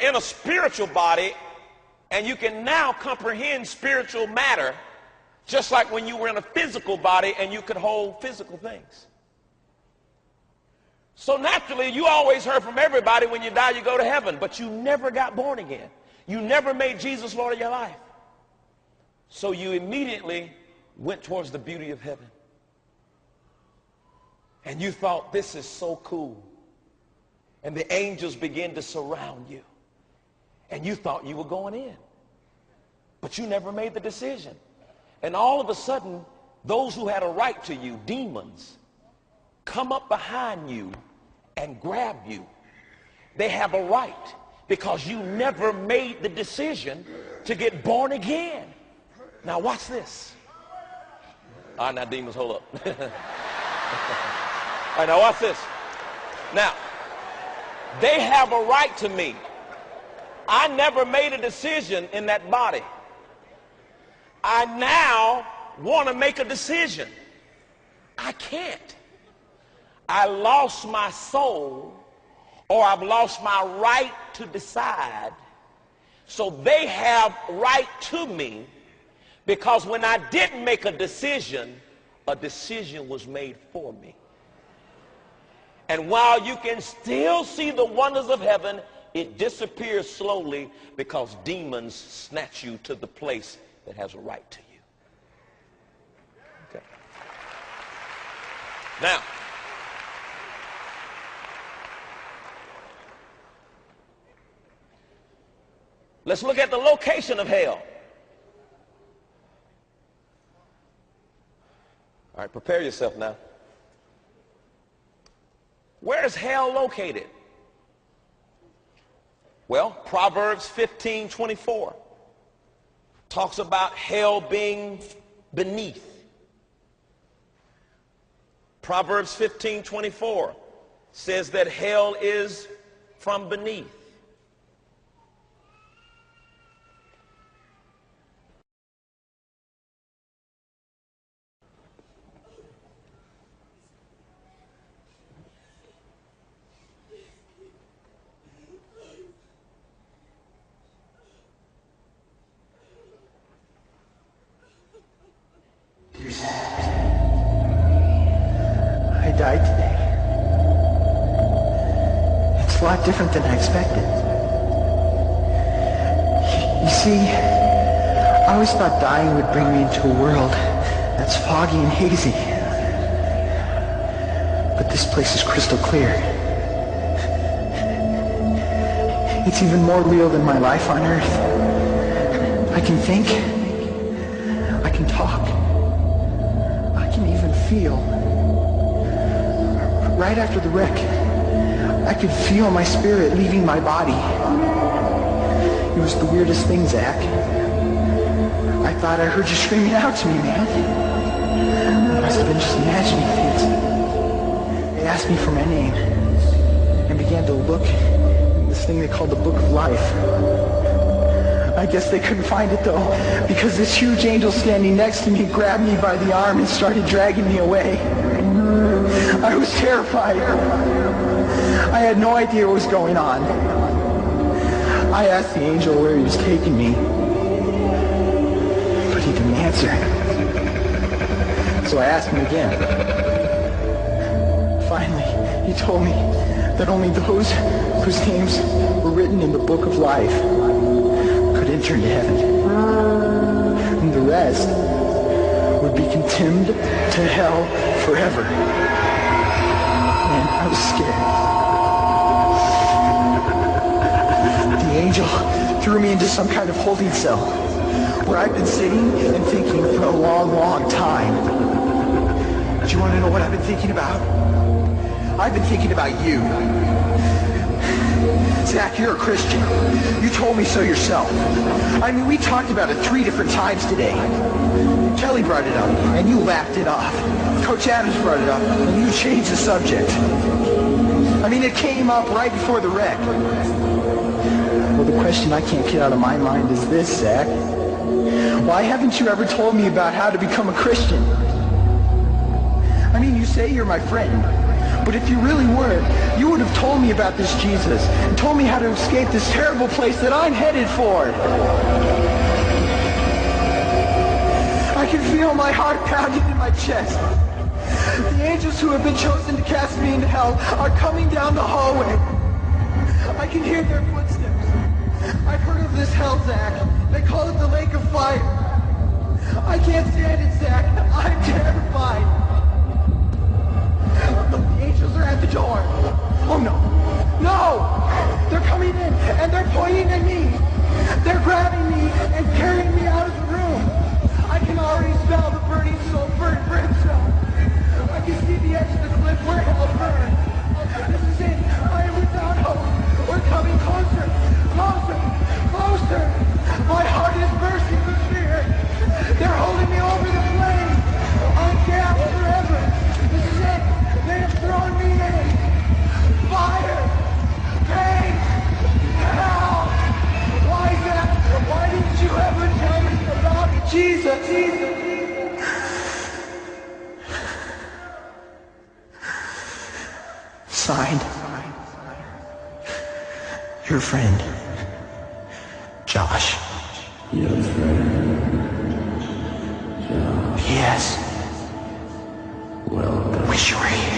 in a spiritual body, and you can now comprehend spiritual matter just like when you were in a physical body and you could hold physical things. So naturally, you always heard from everybody, when you die, you go to heaven, but you never got born again. You never made Jesus Lord of your life. So you immediately went towards the beauty of heaven. And you thought, this is so cool. And the angels began to surround you. And you thought you were going in. But you never made the decision. And all of a sudden, those who had a right to you, demons, come up behind you and grab you. They have a right because you never made the decision to get born again. Now watch this. All right, now demons, hold up. All right, now watch this. Now, they have a right to me. I never made a decision in that body. I now want to make a decision. I can't. I lost my soul, or I've lost my right to decide. So they have right to me, because when I didn't make a decision was made for me. And while you can still see the wonders of heaven, it disappears slowly because demons snatch you to the place that has a right to you. Okay. Now, let's look at the location of hell. All right, prepare yourself now. Where is hell located? Well, Proverbs 15:24 talks about hell being beneath. Proverbs 15:24 says that hell is from beneath. I died today. It's a lot different than I expected. You see, I always thought dying would bring me into a world that's foggy and hazy. But this place is crystal clear. It's even more real than my life on Earth. I can think. I can talk. I can even feel. Right after the wreck, I could feel my spirit leaving my body. It was the weirdest thing, Zach. I thought I heard you screaming out to me, man. I must have been just imagining things. They asked me for my name and began to look in this thing they called the Book of Life. I guess they couldn't find it, though, because this huge angel standing next to me grabbed me by the arm and started dragging me away. I was terrified. I had no idea what was going on. I asked the angel where he was taking me, but he didn't answer. So I asked him again. Finally, he told me that only those whose names were written in the Book of Life could enter into heaven. And the rest would be condemned to hell forever. Man, I was scared. The angel threw me into some kind of holding cell where I've been sitting and thinking for a long, long time. Do you want to know what I've been thinking about? I've been thinking about you. Zach, you're a Christian. You told me so yourself. I mean, we talked about it 3 different times today. Kelly brought it up, and you laughed it off. Coach Adams brought it up, and you changed the subject. I mean, it came up right before the wreck. Well, the question I can't get out of my mind is this, Zach. Why haven't you ever told me about how to become a Christian? I mean, you say you're my friend, But if you really were, you would have told me about this Jesus and told me how to escape this terrible place that I'm headed for. I can feel my heart pounding in my chest. The angels who have been chosen to cast me into hell are coming down the hallway. I can hear their footsteps. I've heard of this hell, Zach. They call it the Lake of Fire. I can't stand it, Zach. I'm terrified. Look, the angels are at the door. Oh, no. No! They're coming in, and they're pointing at me. They're grabbing me and carrying me out of the room. I can already smell the burning sulfur and brimstone. I can see the edge of the cliff where hell burns. This is it. I am without hope. We're coming closer, closer, closer. My heart is bursting with fear. They're holding me over the flames. I'm gasped forever. This is it. They have thrown me in. Fire. Pain. Hell. Why, Zach? Why didn't you ever tell me about Jesus? Signed. Your friend, Josh. Yes, friend. Josh. Yes. Welcome. Wish you were here.